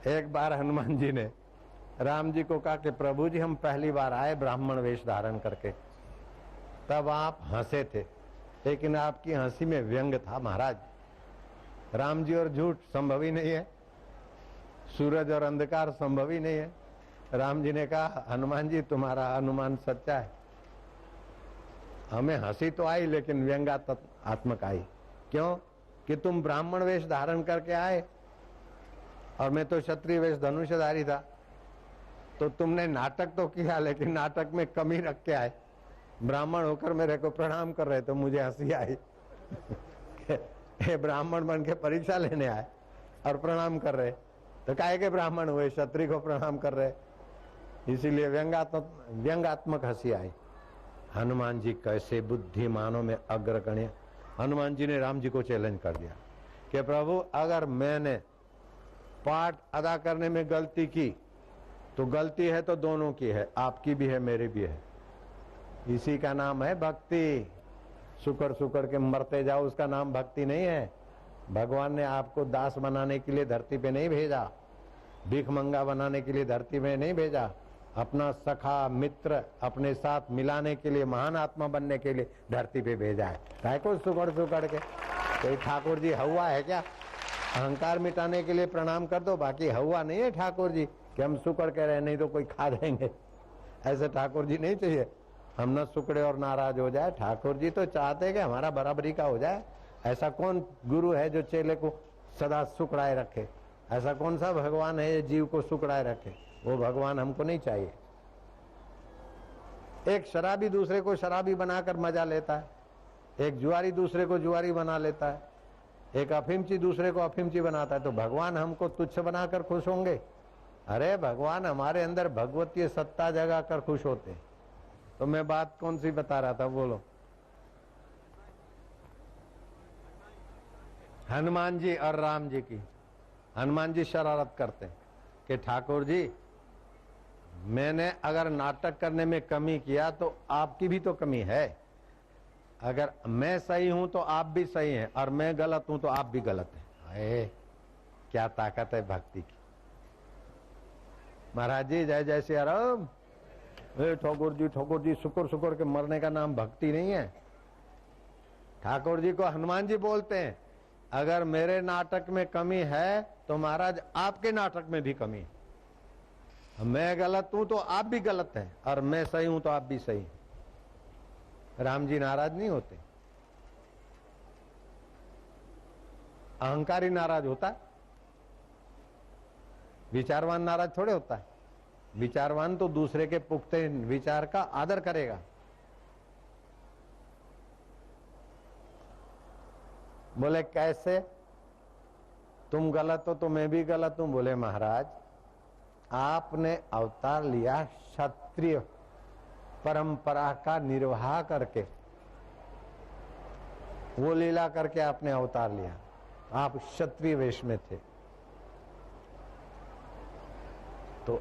एक बार हनुमान जी ने राम जी को कहा कि प्रभु जी हम पहली बार आए ब्राह्मण वेश धारण करके, तब आप हंसे थे, लेकिन आपकी हंसी में व्यंग था महाराज। राम जी और झूठ संभव ही नहीं है, सूरज और अंधकार संभव ही नहीं है। राम जी ने कहा हनुमान जी तुम्हारा अनुमान सच्चा है, हमें हंसी तो आई लेकिन व्यंग्यात्मक आई। क्यों? कि तुम ब्राह्मण वेश धारण करके आए और मैं तो क्षत्रिय वेश धनुषधारी था, तो तुमने नाटक तो किया लेकिन नाटक में कमी रख के आए। ब्राह्मण होकर मेरे को प्रणाम कर रहे तो मुझे हंसी आई। ब्राह्मण बन के परीक्षा लेने आए और प्रणाम कर रहे, तो काहे के ब्राह्मण हुए, क्षत्रिय को प्रणाम कर रहे, इसीलिए व्यंग्यात्मक हंसी आई। हनुमान जी कैसे बुद्धिमानों में अग्रगण्य। हनुमान जी ने राम जी को चैलेंज कर दिया कि प्रभु अगर मैंने पाठ अदा करने में गलती की तो गलती है तो दोनों की है, आपकी भी है मेरी भी है। इसी का नाम है भक्ति। शुक्र के मरते जाओ, उसका नाम भक्ति नहीं है। भगवान ने आपको दास बनाने के लिए धरती पे नहीं भेजा, भीख मंगा बनाने के लिए धरती में नहीं भेजा, अपना सखा मित्र अपने साथ मिलाने के लिए, महान आत्मा बनने के लिए धरती पे भेजा है। काय को सुकड़ के कोई ठाकुर जी हवा है क्या? अहंकार मिटाने के लिए प्रणाम कर दो, बाकी हवा नहीं है ठाकुर जी कि हम सुकड़ के रहे नहीं तो कोई खा जाएंगे। ऐसे ठाकुर जी नहीं चाहिए, हम न सुकड़े और नाराज हो जाए। ठाकुर जी तो चाहते कि हमारा बराबरी का हो जाए। ऐसा कौन गुरु है जो चेले को सदा सुकड़ाए रखे? ऐसा कौन सा भगवान है जो जीव को सुकड़ाए रखे? वो भगवान हमको नहीं चाहिए। एक शराबी दूसरे को शराबी बनाकर मजा लेता है, एक जुआरी दूसरे को जुआरी बना लेता है, एक अफीमची दूसरे को अफीमची बनाता है, तो भगवान हमको तुच्छ बनाकर खुश होंगे? अरे भगवान हमारे अंदर भगवतीय सत्ता जगा कर खुश होते हैं। तो मैं बात कौन सी बता रहा था, बोलो। हनुमान जी और राम जी की। हनुमान जी शरारत करते हैं कि ठाकुर जी मैंने अगर नाटक करने में कमी किया तो आपकी भी तो कमी है। अगर मैं सही हूं तो आप भी सही हैं, और मैं गलत हूं तो आप भी गलत हैं। क्या ताकत है भक्ति की। महाराज जी जय जय श्री राम। ठाकुर जी शुक्र के मरने का नाम भक्ति नहीं है। ठाकुर जी को हनुमान जी बोलते हैं अगर मेरे नाटक में कमी है तो महाराज आपके नाटक में भी कमी है। मैं गलत हूं तो आप भी गलत हैं, और मैं सही हूं तो आप भी सही हैं। राम जी नाराज नहीं होते। अहंकारी नाराज होता है, विचारवान नाराज थोड़े होता है। विचारवान तो दूसरे के पुख्ते विचार का आदर करेगा। बोले कैसे? तुम गलत हो तो मैं भी गलत हूं। बोले महाराज आपने अवतार लिया क्षत्रिय परंपरा का निर्वाह करके, वो लीला करके आपने अवतार लिया। आप क्षत्रिय वेश में थे, तो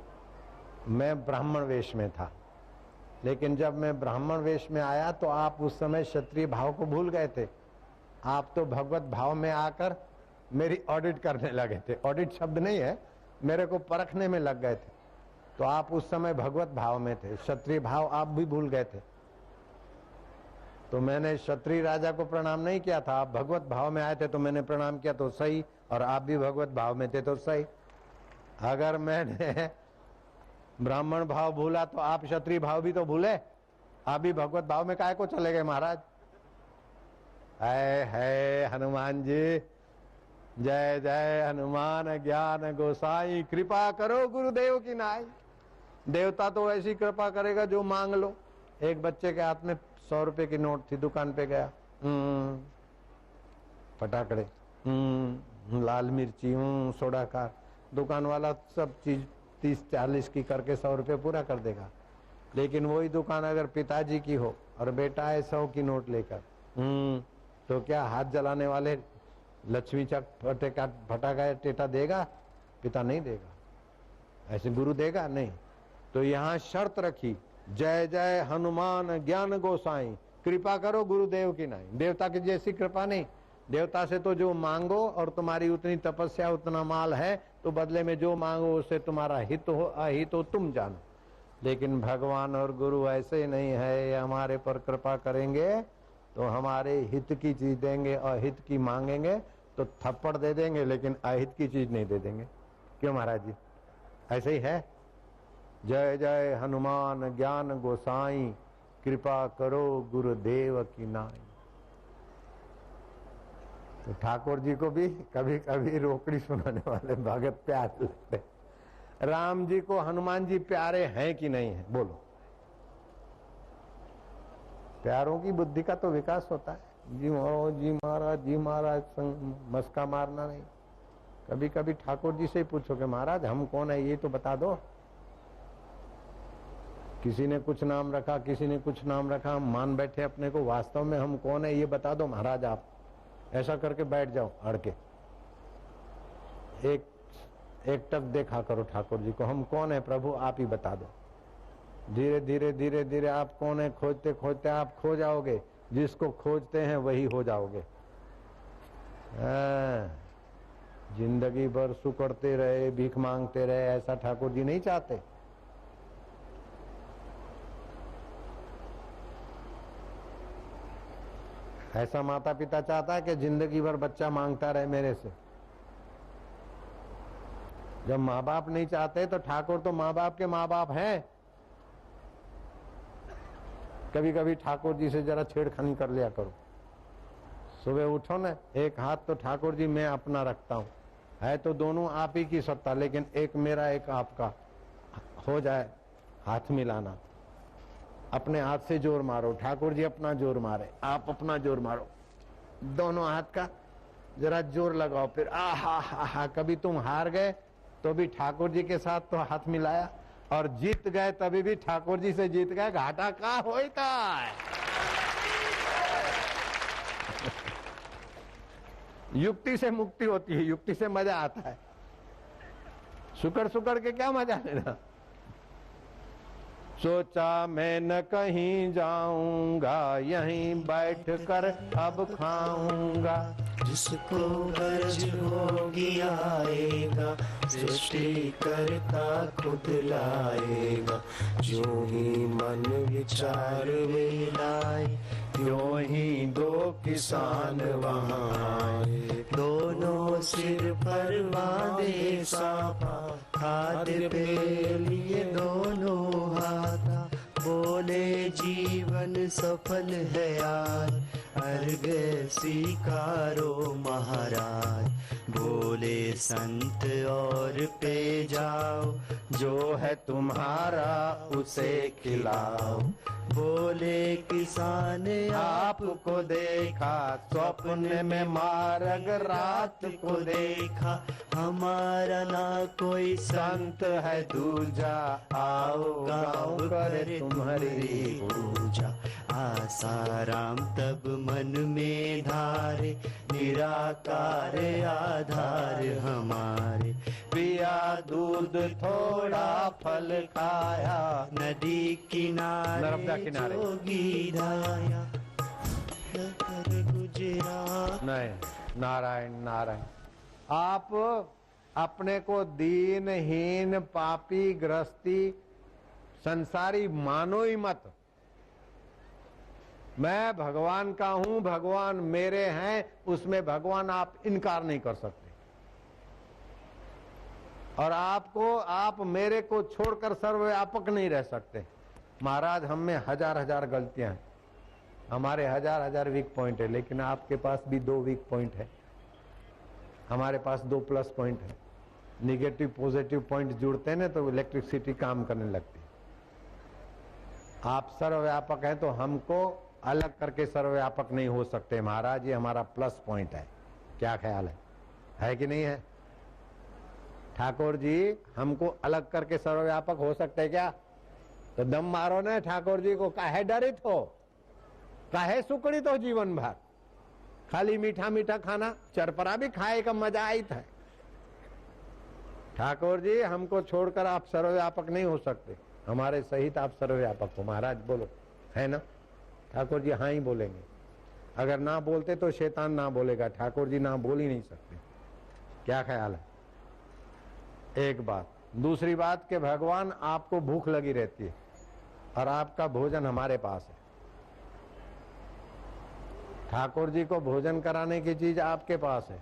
मैं ब्राह्मण वेश में था। लेकिन जब मैं ब्राह्मण वेश में आया तो आप उस समय क्षत्रिय भाव को भूल गए थे। आप तो भगवत भाव में आकर मेरी ऑडिट करने लगे थे। ऑडिट शब्द नहीं है, मेरे को परखने में लग गए थे। तो आप उस समय भगवत भाव में थे, क्षत्रिय भाव आप भी भूल गए थे। तो मैंने क्षत्रिय राजा को प्रणाम नहीं किया था, आप भगवत भाव में आए थे तो मैंने प्रणाम किया तो सही, और आप भी भगवत भाव में थे तो सही। अगर मैंने ब्राह्मण भाव भूला तो आप क्षत्रिय भाव भी तो भूले। आप भी भगवत भाव में काहे को चले गए महाराज? है हनुमान जी जय जय हनुमान ज्ञान गोसाई, कृपा करो गुरुदेव की नाई। देवता तो ऐसी कृपा करेगा जो मांग लो। एक बच्चे के हाथ में 100 रुपए की नोट थी, दुकान पे गया, फटाकड़े, लाल मिर्ची, सोडा का, दुकान वाला सब चीज 30-40 की करके 100 रुपए पूरा कर देगा। लेकिन वही दुकान अगर पिताजी की हो और बेटा है 100 की नोट लेकर, तो क्या हाथ जलाने वाले लक्ष्मी चक फटाका टेटा देगा? पिता नहीं देगा। ऐसे गुरु देगा? नहीं। तो यहाँ शर्त रखी, जय जय हनुमान ज्ञान गोसाई, कृपा करो गुरुदेव की नाई। देवता की जैसी कृपा नहीं, देवता से तो जो मांगो और तुम्हारी उतनी तपस्या उतना माल है तो बदले में जो मांगो उससे तुम्हारा हित हो अहित हो तुम जानो। लेकिन भगवान और गुरु ऐसे नहीं है, ये हमारे पर कृपा करेंगे तो हमारे हित की चीज देंगे, अहित की मांगेंगे तो थप्पड़ दे देंगे, लेकिन अहित की चीज नहीं दे देंगे। क्यों महाराज जी? ऐसे ही है। जय जय हनुमान ज्ञान गोसाई, कृपा करो गुरुदेव की नाई। तो ठाकुर जी को भी कभी कभी रोकड़ी सुनाने वाले भगत प्यार लगते। राम जी को हनुमान जी प्यारे हैं कि नहीं है? बोलो। प्यारों की बुद्धि का तो विकास होता है। जी महाराज जी महाराज मस्का मारना नहीं। कभी कभी ठाकुर जी से ही पूछो कि महाराज हम कौन है ये तो बता दो। किसी ने कुछ नाम रखा, किसी ने कुछ नाम रखा, हम मान बैठे अपने को, वास्तव में हम कौन है ये बता दो महाराज आप। ऐसा करके बैठ जाओ अड़ के, एक टक देखा करो ठाकुर जी को, हम कौन है प्रभु आप ही बता दो। धीरे धीरे धीरे धीरे आप कौन है खोजते खोजते आप खो जाओगे, जिसको खोजते हैं वही हो जाओगे। जिंदगी भर सुकड़ते रहे, भीख मांगते रहे, ऐसा ठाकुर जी नहीं चाहते। ऐसा माता पिता चाहता है कि जिंदगी भर बच्चा मांगता रहे मेरे से। जब माँ बाप नहीं चाहते तो ठाकुर तो माँ बाप के माँ बाप हैं। कभी कभी ठाकुर जी से जरा छेड़खानी कर लिया करो। सुबह उठो ना, एक हाथ तो ठाकुर जी मैं अपना रखता हूँ, है तो दोनों आप ही की सत्ता, लेकिन एक मेरा एक आपका हो जाए हाथ मिलाना। अपने हाथ से जोर मारो, ठाकुर जी अपना जोर मारे, आप अपना जोर मारो, दोनों हाथ का जरा जोर लगाओ। फिर हा। कभी तुम हार गए तो भी ठाकुर जी के साथ तो हाथ मिलाया, और जीत गए तभी भी ठाकुर जी से जीत गए। घाटा का होता है। युक्ति से मुक्ति होती है, युक्ति से मजा आता है। सुकड़ सुकड़ के क्या मजा लेना। सोचा मैं न कहीं जाऊंगा, यहीं बैठ कर अब खाऊंगा। जिसको गरज होगी आएगा, सृष्टि करता खुद लाएगा। जो ही मन विचार में लाए, त्यों ही दो किसान वहाँ आए। दोनों सिर पर बांधे साफा, खाद्य पे लिए दोनों हाथा। बोले जीवन सफल है आज, अर्घ स्वीकारो महाराज। बोले संत और पे जाओ, जो है तुम्हारा उसे खिलाओ। बोले किसान आपको देखा, स्वप्न में मार्ग रात को देखा। हमारा ना कोई संत है दूजा, आओ गाँव करे तुम्हारी पूजा। आसाराम तब मन में धारे, निराकार आधार हमारे। पिया दूध थोड़ा फल खाया, नदी किनारे जोगी धाया। गुजरात नहीं, नारायण नारायण। आप अपने को दीनहीन पापी गृहस्थी संसारी मानो ही मत। मैं भगवान का हूं, भगवान मेरे हैं, उसमें भगवान आप इनकार नहीं कर सकते। और आप मेरे को छोड़कर सर्वव्यापक नहीं रह सकते। महाराज हम में हजार हजार गलतियां हैं, हमारे हजार हजार वीक पॉइंट है, लेकिन आपके पास भी 2 वीक पॉइंट है, हमारे पास 2 प्लस पॉइंट है। निगेटिव पॉजिटिव पॉइंट जुड़ते हैं ना तो इलेक्ट्रिसिटी काम करने लगती है। आप सर्वव्यापक हैं तो हमको अलग करके सर्वव्यापक नहीं हो सकते महाराज, ये हमारा प्लस पॉइंट है। क्या ख्याल है कि नहीं है? ठाकुर जी हमको अलग करके सर्वव्यापक हो सकते क्या? तो दम मारो ना ठाकुर जी को, काहे डरित हो, काहे सुकड़ित हो जीवन भर। खाली मीठा मीठा खाना, चरपरा भी खाए का मजा आई था। ठाकुर जी हमको छोड़कर आप सर्वव्यापक नहीं हो सकते, हमारे सहित आप सर्वव्यापक हो। महाराज बोलो, है ना? ठाकुर जी हाँ ही बोलेंगे। अगर ना बोलते तो शैतान ना बोलेगा, ठाकुर जी ना बोल ही नहीं सकते। क्या ख्याल है? एक बात। दूसरी बात कि भगवान आपको भूख लगी रहती है और आपका भोजन हमारे पास है। ठाकुर जी को भोजन कराने की चीज आपके पास है।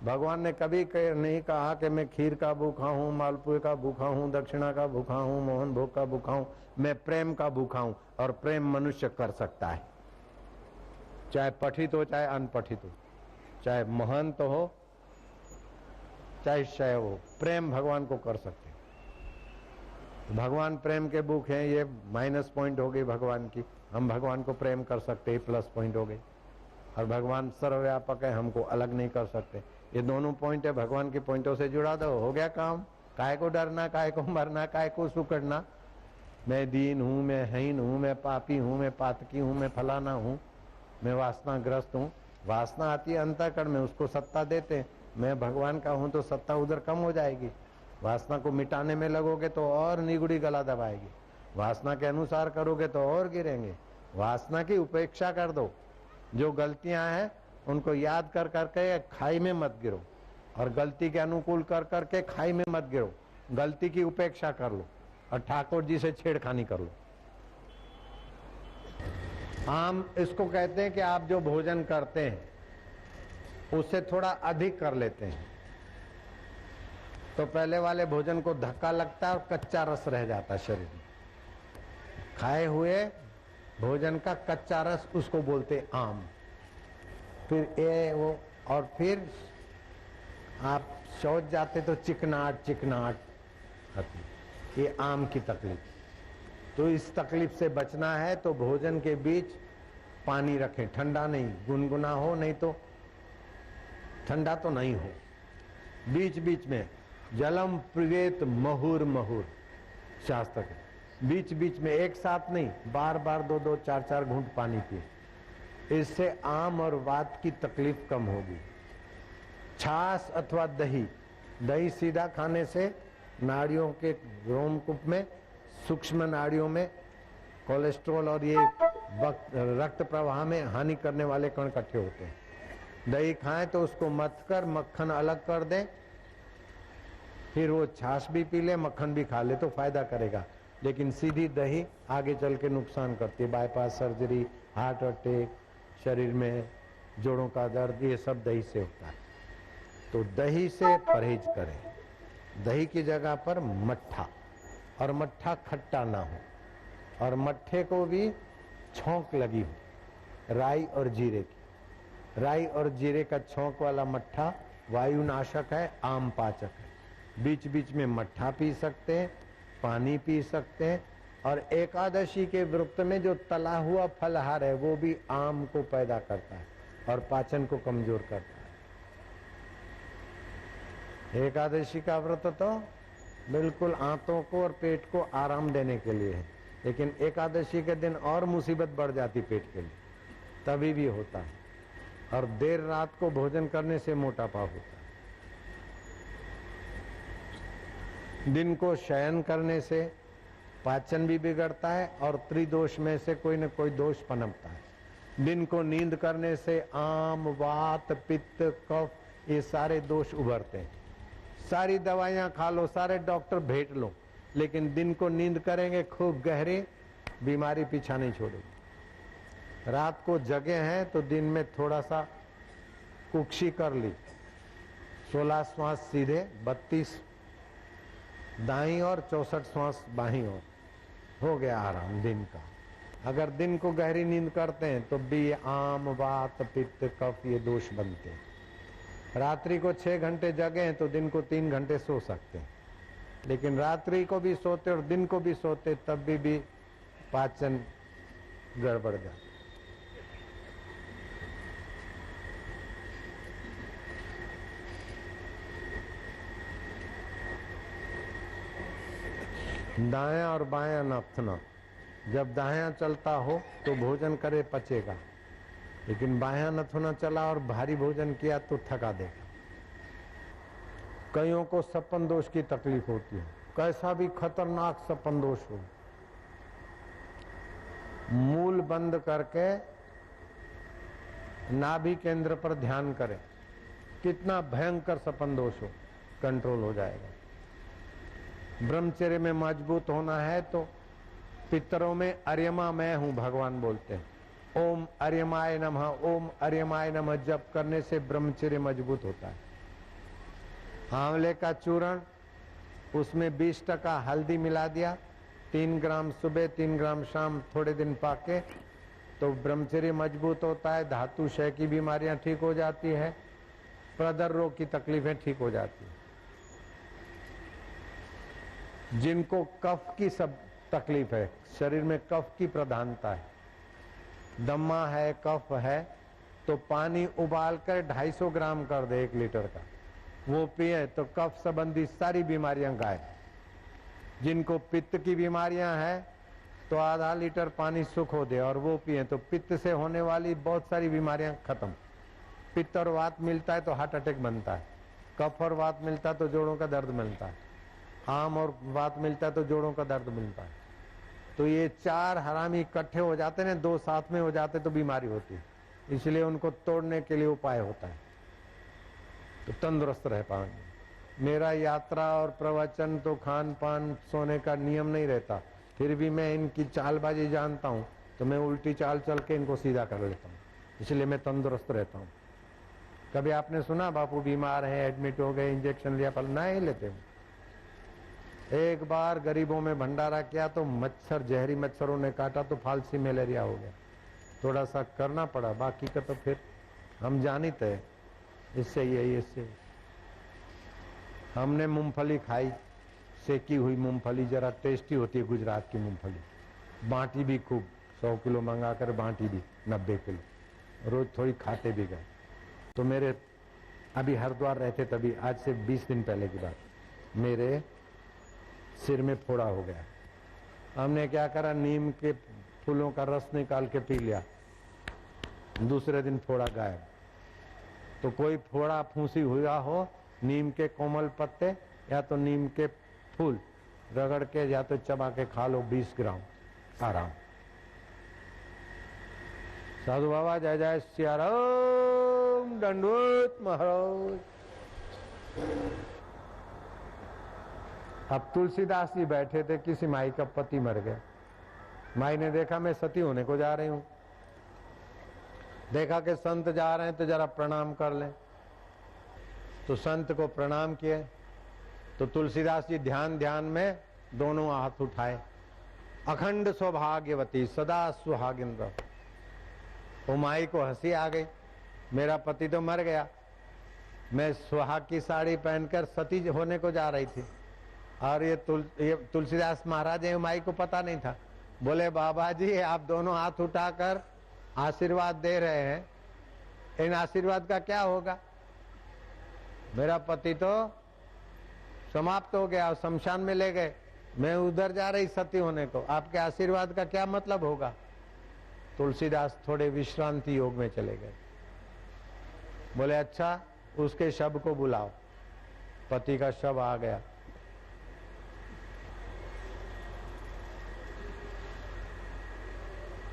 भगवान ने कभी नहीं कहा कि मैं खीर का भूखा हूं, मालपुए का भूखा हूं, दक्षिणा का भूखा हूं, मोहन भोग का भूखा हूं। मैं प्रेम का भूखा हूं, और प्रेम मनुष्य कर सकता है, चाहे पठित हो चाहे अनपठित हो, चाहे महंत हो चाहे शैव हो, प्रेम भगवान को कर सकते हैं। भगवान प्रेम के भूखे हैं, ये माइनस पॉइंट हो गई भगवान की। हम भगवान को प्रेम कर सकते हैं, प्लस पॉइंट हो गई। और भगवान सर्वव्यापक है, हमको अलग नहीं कर सकते। ये दोनों पॉइंट है, भगवान के पॉइंटों से जुड़ा दो, हो गया काम। काय को डरना, काय को मरना, काय को सुकड़ना। मैं दीन हूं, मैं हीन हूं, मैं पापी हूं, मैं पातकी हूं, मैं फलाना हूं, मैं वासनाग्रस्त हूं। वासना आती है अंतःकरण में, उसको सत्ता देते हैं। मैं भगवान का हूं तो सत्ता उधर कम हो जाएगी। वासना को मिटाने में लगोगे तो और निगुड़ी गला दबाएगी। वासना के अनुसार करोगे तो और गिरेंगे। वासना की उपेक्षा कर दो। जो गलतियां हैं उनको याद कर करके खाई में मत गिरो, और गलती के अनुकूल कर करके खाई में मत गिरो। गलती की उपेक्षा कर लो और ठाकुर जी से छेड़खानी कर लो। हम इसको कहते हैं कि आप जो भोजन करते हैं उससे थोड़ा अधिक कर लेते हैं तो पहले वाले भोजन को धक्का लगता है और कच्चा रस रह जाता है शरीर में। खाए हुए भोजन का कच्चा रस, उसको बोलते आम। फिर ये वो, और फिर आप शौच जाते तो चिकनाहट चिकनाहट आती। ये आम की तकलीफ। तो इस तकलीफ से बचना है तो भोजन के बीच पानी रखें, ठंडा नहीं, गुनगुना हो, नहीं तो ठंडा तो नहीं हो, बीच बीच में। जलम पिबेत महुर महुर, शास्त्र के बीच बीच में, एक साथ नहीं, बार बार दो दो चार चार घूंट पानी पिए। इससे आम और वात की तकलीफ कम होगी। छाछ अथवा दही, दही सीधा खाने से नाड़ियों के रोमकूप में, सूक्ष्म नाड़ियों में कोलेस्ट्रॉल और ये रक्त प्रवाह में हानि करने वाले कण इकट्ठे होते हैं। दही खाएं तो उसको मथ कर मक्खन अलग कर दें, फिर वो छाछ भी पी ले, मक्खन भी खा ले तो फायदा करेगा। लेकिन सीधी दही आगे चल के नुकसान करती है। बाईपास सर्जरी, हार्ट अटैक, शरीर में जोड़ों का दर्द, ये सब दही से होता है। तो दही से परहेज करें। दही की जगह पर मट्ठा, और मट्ठा खट्टा ना हो, और मट्ठे को भी छौंक लगी हो राई और जीरे की। राई और जीरे का छौंक वाला मट्ठा वायुनाशक है, आम पाचक है। बीच बीच में मट्ठा पी सकते हैं, पानी पी सकते हैं। और एकादशी के व्रत में जो तला हुआ फलहार है वो भी आम को पैदा करता है और पाचन को कमजोर करता है। एकादशी का व्रत तो बिल्कुल आंतों को और पेट को आराम देने के लिए है, लेकिन एकादशी के दिन और मुसीबत बढ़ जाती पेट के लिए, तभी भी होता है। और देर रात को भोजन करने से मोटापा होता है। दिन को शयन करने से पाचन भी बिगड़ता है और त्रिदोष में से कोई न कोई दोष पनपता है। दिन को नींद करने से आम, वात, पित्त, कफ, ये सारे दोष उभरते हैं। सारी दवाइयां खा लो, सारे डॉक्टर भेंट लो, लेकिन दिन को नींद करेंगे खूब गहरी, बीमारी पीछा नहीं छोड़ेगी। रात को जगे हैं तो दिन में थोड़ा सा कुक्षी कर ली, 16 श्वास सीधे, 32 दाईं और 64 श्वास बाईं ओर, हो गया आराम दिन का। अगर दिन को गहरी नींद करते हैं तो भी आम, वात, पित्त, कफ ये दोष बनते हैं। रात्रि को 6 घंटे जगे हैं तो दिन को 3 घंटे सो सकते हैं, लेकिन रात्रि को भी सोते और दिन को भी सोते तब भी पाचन गड़बड़ जाता। दायां और बायां नथना, जब दायां चलता हो तो भोजन करे पचेगा, लेकिन बायां नथुना चला और भारी भोजन किया तो थका देगा। कईयों को सपन दोष की तकलीफ होती है, कैसा भी खतरनाक सपन दोष हो, मूल बंद करके नाभि केंद्र पर ध्यान करें, कितना भयंकर सपन दोष हो कंट्रोल हो जाएगा। ब्रह्मचर्य में मजबूत होना है तो पितरों में अर्यमा मैं हूं भगवान बोलते हैं। ओम अर्यमाय नमः, ओम अर्यमाय नमः जप करने से ब्रह्मचर्य मजबूत होता है। आंवले का चूर्ण, उसमें 20% हल्दी मिला दिया, 3 ग्राम सुबह 3 ग्राम शाम, थोड़े दिन पाके तो ब्रह्मचर्य मजबूत होता है। धातु क्षय की बीमारियां ठीक हो जाती है, प्रदर रोग की तकलीफें ठीक हो जाती है। जिनको कफ की सब तकलीफ है, शरीर में कफ की प्रधानता है, दम्मा है, कफ है, तो पानी उबालकर 250 ग्राम कर दे 1 लीटर का, वो पिए तो कफ संबंधी सारी बीमारियां गायब। जिनको पित्त की बीमारियां हैं तो आधा लीटर पानी सुखो दे और वो पिए तो पित्त से होने वाली बहुत सारी बीमारियां खत्म। पित्त और वात मिलता है तो हार्ट अटैक बनता है, कफ और वात मिलता है तो जोड़ों का दर्द मिलता है, आम और वात मिलता है तो जोड़ों का दर्द मिलता है। तो ये 4 हरामी इकट्ठे हो जाते हैं, 2 साथ में हो जाते तो बीमारी होती है, इसलिए उनको तोड़ने के लिए उपाय होता है तो तंदुरुस्त रह पाएंगे। मेरा यात्रा और प्रवचन तो खान पान सोने का नियम नहीं रहता, फिर भी मैं इनकी चालबाजी जानता हूं तो मैं उल्टी चाल चल के इनको सीधा कर लेता हूं, इसलिए मैं तंदुरुस्त रहता हूं। कभी आपने सुना बापू बीमार है, एडमिट हो गए, इंजेक्शन लिया, पर नहीं लेते हूं। एक बार गरीबों में भंडारा किया तो मच्छर, जहरी मच्छरों ने काटा तो फालसी मलेरिया हो गया, थोड़ा सा करना पड़ा, बाकी का तो फिर हम जानित है, इससे यही, इससे हमने मूंगफली खाई, सेकी हुई मूंगफली, जरा टेस्टी होती है गुजरात की मूंगफली, बांटी भी खूब, 100 किलो मंगा कर बांटी भी 90 किलो, रोज थोड़ी खाते भी गए। तो मेरे अभी हरिद्वार रहते तभी, आज से 20 दिन पहले की बात, मेरे सिर में फोड़ा हो गया। हमने क्या करा, नीम के फूलों का रस निकाल के पी लिया, दूसरे दिन फोड़ा गायब। तो कोई फोड़ा फूंसी हुआ हो, नीम के कोमल पत्ते या तो नीम के फूल रगड़ के या तो चबा के खा लो 20 ग्राम, आराम। साधु बाबा जय जय सिया राम, दंडवत महाराज। अब तुलसीदास जी बैठे थे, किसी माई का पति मर गया। माई ने देखा मैं सती होने को जा रही हूं, देखा कि संत जा रहे हैं तो जरा प्रणाम कर लें, तो संत को प्रणाम किए। तो तुलसीदास जी ध्यान ध्यान में दोनों हाथ उठाए, अखंड सौभाग्यवती सदा सुहागिन रहो। वो माई को हंसी आ गई, मेरा पति तो मर गया, मैं सुहाग की साड़ी पहनकर सती होने को जा रही थी, और ये तुलसीदास महाराज है, माई को पता नहीं था। बोले बाबा जी आप दोनों हाथ उठाकर आशीर्वाद दे रहे हैं, इन आशीर्वाद का क्या होगा? मेरा पति तो समाप्त हो गया और शमशान में ले गए, मैं उधर जा रही सती होने को, आपके आशीर्वाद का क्या मतलब होगा? तुलसीदास थोड़े विश्रांति योग में चले गए। बोले अच्छा उसके शव को बुलाओ। पति का शव आ गया।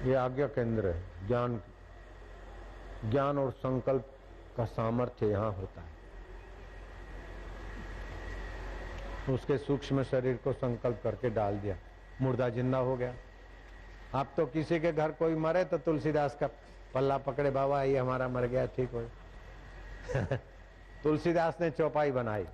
ये आज्ञा केंद्र है, ज्ञान और संकल्प का सामर्थ्य यहाँ होता है। उसके सूक्ष्म शरीर को संकल्प करके डाल दिया, मुर्दा जिंदा हो गया। आप तो किसी के घर कोई मरे तो तुलसीदास का पल्ला पकड़े, बाबा ये हमारा मर गया, ठीक हो। तुलसीदास ने चौपाई बनाई,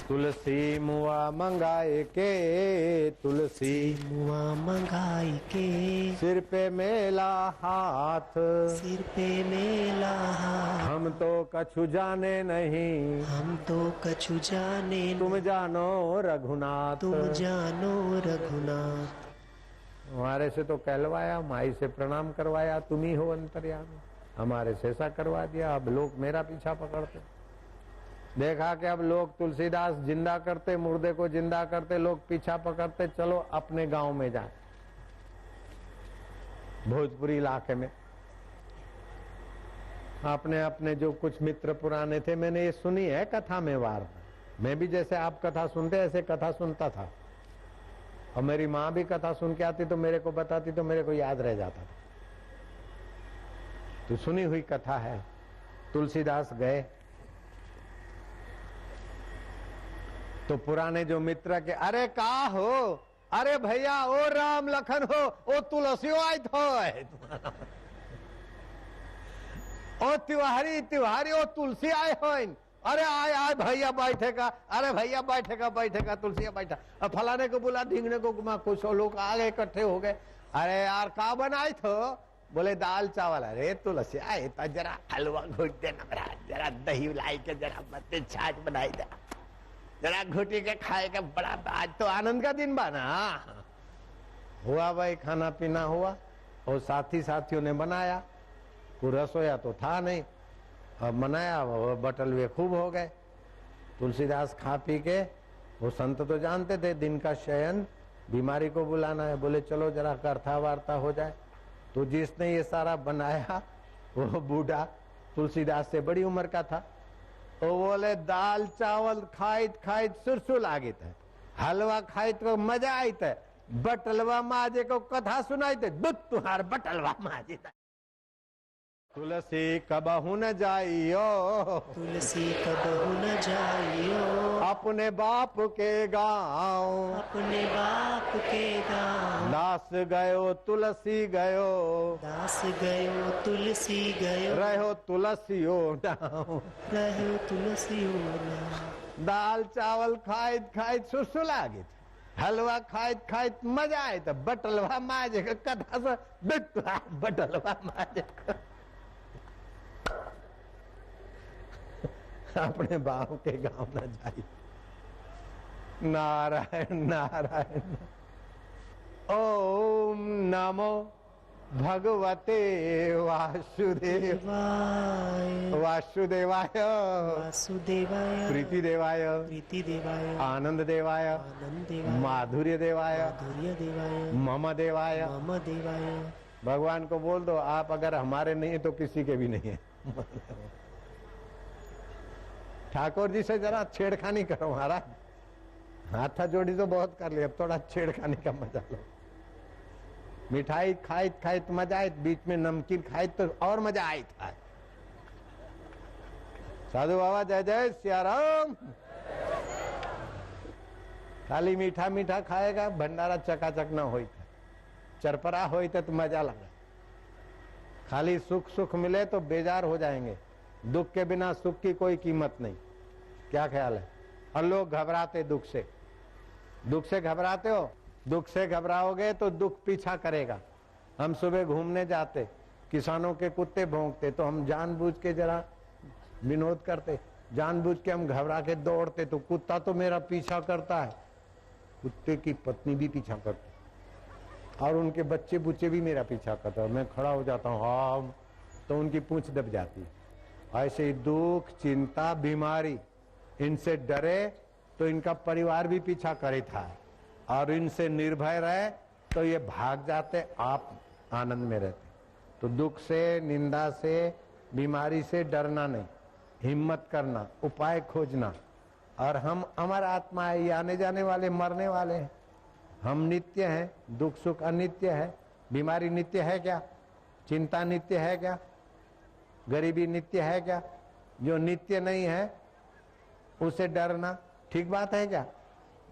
तुलसी मुआ मंगाए के, तुलसी मुआ मंगाई के, सिर पे मेला हाथ, सिर पे मेला हाथ, हम तो कछु जाने नहीं, हम तो कछु जाने तुम जानो रघुनाथ, तुम जानो रघुनाथ। हमारे से तो कहलवाया, माई से प्रणाम करवाया, तुम ही हो अंतर्यामी, हमारे से ऐसा करवा दिया, अब लोग मेरा पीछा पकड़ते। देखा कि अब लोग तुलसीदास जिंदा करते, मुर्दे को जिंदा करते, लोग पीछा पकड़ते, चलो अपने गांव में जाए। भोजपुरी इलाके में अपने अपने जो कुछ मित्र पुराने थे, मैंने ये सुनी है कथा में वार, मैं भी जैसे आप कथा सुनते ऐसे कथा सुनता था, और मेरी माँ भी कथा सुन के आती तो मेरे को बताती तो मेरे को याद रह जाता था। तो सुनी हुई कथा है। तुलसीदास गए तो पुराने जो मित्र के, अरे का हो, अरे भैया ओ राम लखन हो, ओ तुलसी आई थो, ओ तिवारी तिवारी, ओ तुलसी आए हो, अरे आए आए भैया बैठेगा, अरे भैया बैठेगा बैठेगा, तुलसी बैठा। अब फलाने को बुला, ढींगने को घुमा, कुछ लोग आ गए, इकट्ठे हो गए। अरे यार का बनाए थो? बोले दाल चावल। अरे तुलसी आए तो जरा हलवा घोट देना, जरा दही लाई के, जरा मत्ती छाछ बनाई दे, जरा घुटी के खाए के, बड़ा आज तो आनंद का दिन बना। हुआ भाई, खाना पीना हुआ और साथियों ने बनाया। कोई रसोया तो था नहीं, अब बनाया, वो बटलवे खूब हो गए। तुलसीदास खा पी के, वो संत तो जानते थे दिन का शयन, बीमारी को बुलाना है, बोले चलो जरा कथा वार्ता हो जाए। तो जिसने ये सारा बनाया वो बूढ़ा तुलसीदास से बड़ी उम्र का था। तो बोले दाल चावल खाइत खाइत सुरसुल आगित है, हलवा खाइत को मजा आयत है, बटलवा माजे को कथा सुनाई थे, दूध तुहार बटलवा माजे। तुलसी कबहू न जाइयो, तुलसी कबहू न जाइयो, अपने बाप के गाँव, अपने बाप के गाँव। दास गयो तुलसी गयो, दास गयो तुलसी गयो, रहो तुलसियो नाम। रहो तुलसियो नाम। दाल चावल खाइत खाइत सुसुल आगित, हलवा खाइत खाइत मजा आए, तो बटलवा माजे का कथा से बटलवा माजे अपने बाप के गांव न जाइए। नारायण नारायण। ओम नमो भगवते वासुदेव वासुदेवाय वासुदेवाय प्रीति देवाय प्रीति देवाय आनंद देवाय आनंद देवाय माधुर्य देवाय माधुर्य देवाय मम देवाय। मम देवाय। भगवान को बोल दो, आप अगर हमारे नहीं है तो किसी के भी नहीं है। ठाकुर जी से जरा छेड़खानी करो महाराज, हाथा जोड़ी तो बहुत कर लिया, अब थोड़ा छेड़खानी का मजा लो। मिठाई खाइत खाइत मजा आयत, बीच में नमकीन खाइत तो और मजा आयत है। साधु बाबा जय जय सियाराम। खाली मीठा मीठा खाएगा, भंडारा चकाचक न होई, चरपरा होई तो मजा लगा। खाली सुख सुख मिले तो बेजार हो जाएंगे, दुख के बिना सुख की कोई कीमत नहीं। क्या ख्याल है? और लोग घबराते दुख से घबराते हो, दुख से घबराओगे तो दुख पीछा करेगा। हम सुबह घूमने जाते, किसानों के कुत्ते भौंकते तो हम जानबूझ के जरा विनोद करते, जानबूझ के हम घबरा के दौड़ते, तो कुत्ता तो मेरा पीछा करता है, कुत्ते की पत्नी भी पीछा करती और उनके बच्चे बुच्चे भी मेरा पीछा करता है। मैं खड़ा हो जाता हूँ हाँ, तो उनकी पूंछ दब जाती है। ऐसे ही दुख चिंता बीमारी, इनसे डरे तो इनका परिवार भी पीछा करे था, और इनसे निर्भय रहे तो ये भाग जाते, आप आनंद में रहते। तो दुख से, निंदा से, बीमारी से डरना नहीं, हिम्मत करना, उपाय खोजना। और हम अमर आत्मा है, ये आने जाने वाले मरने वाले हैं, हम नित्य हैं, दुख सुख अनित्य है। बीमारी नित्य है क्या? चिंता नित्य है क्या? गरीबी नित्य है क्या? जो नित्य नहीं है उसे डरना ठीक बात है क्या?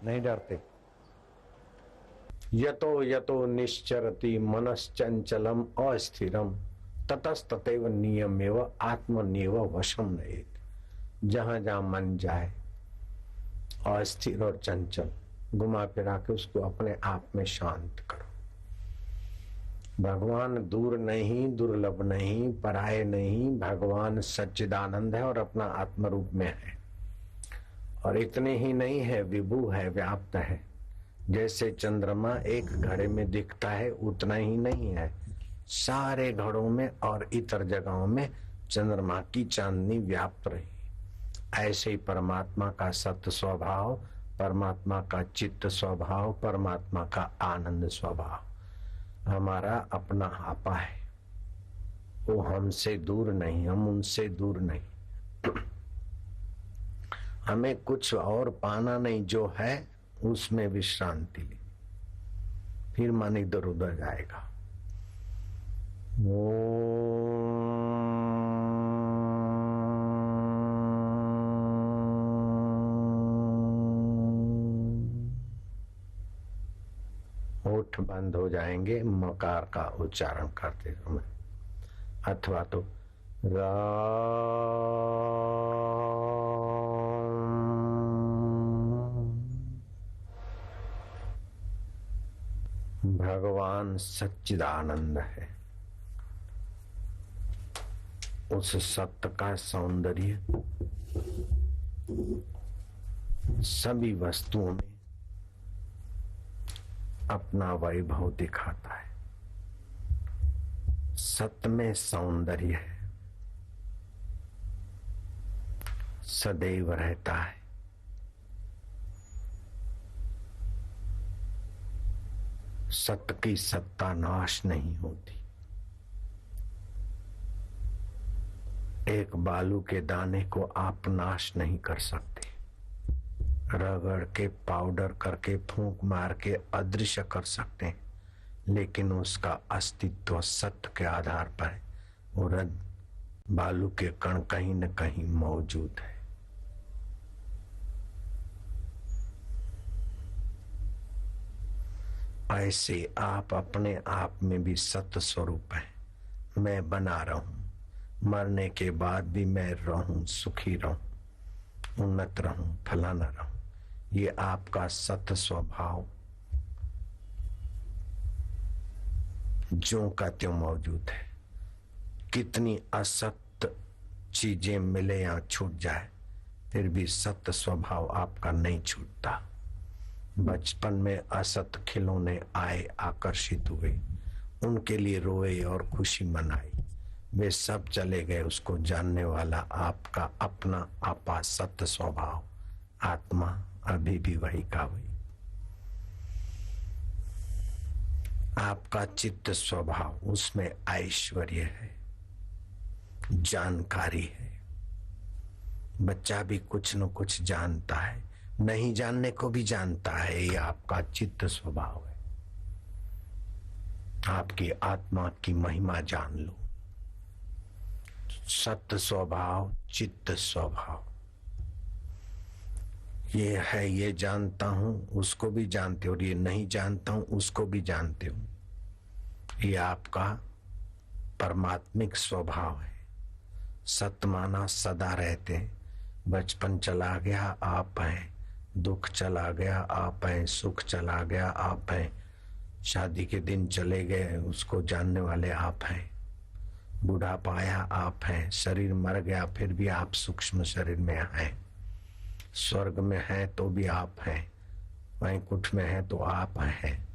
नहीं डरते। यतो यतो निश्चरति मनश्चंचलम अस्थिरम ततस्ततैव नियमेव आत्मनियव वशम नयेत्। जहां जहां मन जाए अस्थिर और चंचल, घुमा फिरा के उसको अपने आप में शांत करो। भगवान दूर नहीं, दुर्लभ नहीं, पराये नहीं, भगवान सच्चिदानंद है और अपना आत्म रूप में है। और इतने ही नहीं है, विभु है, व्याप्त है। जैसे चंद्रमा एक घड़े में दिखता है उतना ही नहीं है, सारे घड़ों में और इतर जगहों में चंद्रमा की चांदनी व्याप्त रही। ऐसे ही परमात्मा का सत्य स्वभाव, परमात्मा का चित्त स्वभाव, परमात्मा का आनंद स्वभाव हमारा अपना आपा है। वो हमसे दूर नहीं, हम उनसे दूर नहीं। हमें कुछ और पाना नहीं, जो है उसमें विश्रांति ली, फिर मन इधर उधर जाएगा। ओम होठ बंद हो जाएंगे मकार का उच्चारण करते समय, अथवा तो भगवान सच्चिदानंद है। उस सत्य का सौंदर्य सभी वस्तुओं में अपना वैभव दिखाता है। सत्य में सौंदर्य है, सदैव रहता है। सत्य की सत्ता नाश नहीं होती। एक बालू के दाने को आप नाश नहीं कर सकते, रगड़ के पाउडर करके फूंक मार के अदृश्य कर सकते हैं, लेकिन उसका अस्तित्व सत्य के आधार पर है। और बालू के कण कहीं न कहीं मौजूद है। ऐसे आप अपने आप में भी सत्य स्वरूप हैं। मैं बना रहूं, मरने के बाद भी मैं रहूं, सुखी रहूं, उन्नत रहूं, फलाना रहूं। ये आपका सत्य स्वभाव ज्यों का त्यों मौजूद है। कितनी असत्य चीजें मिले या छूट जाए, फिर भी सत्य स्वभाव आपका नहीं छूटता। बचपन में असत खिलौने आए, आकर्षित हुए, उनके लिए रोए और खुशी मनाई, वे सब चले गए। उसको जानने वाला आपका अपना आपा सत्य स्वभाव आत्मा अभी भी वही का वही। आपका चित्त स्वभाव, उसमें ऐश्वर्य है, जानकारी है। बच्चा भी कुछ न कुछ जानता है, नहीं जानने को भी जानता है। ये आपका चित्त स्वभाव है। आपकी आत्मा की महिमा जान लो। सत्य स्वभाव, चित्त स्वभाव, ये है, ये जानता हूं, उसको भी जानते हो, और ये नहीं जानता हूं, उसको भी जानते हो। ये आपका परमात्मिक स्वभाव है। सत्य माना सदा रहते हैं। बचपन चला गया, आप हैं। दुख चला गया, आप हैं। सुख चला गया, आप हैं। शादी के दिन चले गए, उसको जानने वाले आप हैं। बुढ़ापा आया, आप हैं। शरीर मर गया, फिर भी आप सूक्ष्म शरीर में हैं। स्वर्ग में हैं तो भी आप हैं, वैकुंठ में हैं तो आप हैं।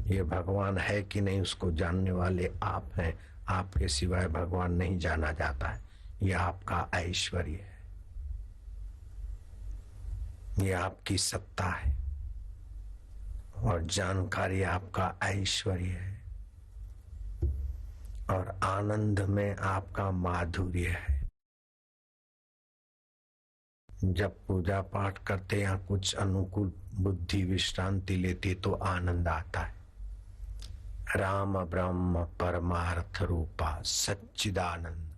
ये भगवान है कि नहीं, उसको जानने वाले आप हैं। आपके सिवाय भगवान नहीं जाना जाता है। ये आपका ऐश्वर्य है, ये आपकी सत्ता है, और जानकारी आपका ऐश्वर्य है, और आनंद में आपका माधुर्य है। जब पूजा पाठ करते या कुछ अनुकूल बुद्धि विश्रांति लेती तो आनंद आता है। राम ब्रह्म परमार्थ रूपा सच्चिदानंद।